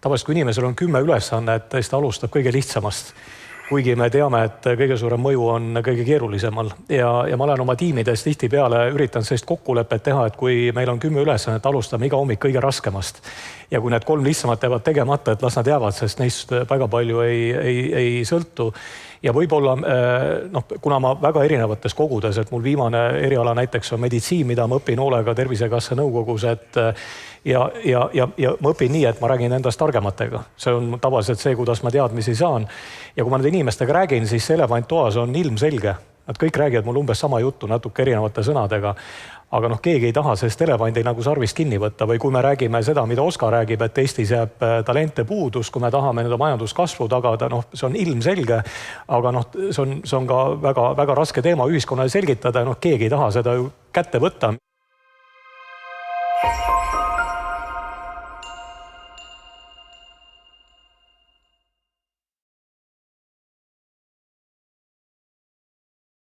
tavaliselt kui inimesel on 10 ülesannet, siis ta alustab kõige lihtsamast. Kuigi me teame, et kõige suurem mõju on kõige keerulisemal ja ma olen oma tiimides tihtipeale üritanud sellist kokkulepet teha, et kui meil on 10 ülesannet, alustame iga hommik kõige raskemast. Ja kui need 3 lihtsamat jäävad tegemata, et las nad jäävad, sest neist väga palju ei sõltu. Ja võib-olla, kuna ma väga erinevates kogudes, et mul viimane eriala näiteks on meditsiin, mida ma õpin hoolega Tervisekassa nõukogus, ja ma õpin nii, et ma räägin endast targematega. See on tavaliselt see, kuidas ma teadmisi saan. Ja kui ma nende inimestega räägin, siis see elevant toas on ilmselge. Nad kõik räägivad mul umbes sama juttu natuke erinevate sõnadega. Aga keegi ei taha sellest elevandi nagu sarvist kinni võtta või kui me räägime seda, mida Oskar räägib, et Eestis jääb talente puudus, kui me tahame nende majanduskasvu tagada, see on ilmselge, aga see on ka väga, väga raske teema ühiskonnale selgitada, keegi ei taha seda ju kätte võtta.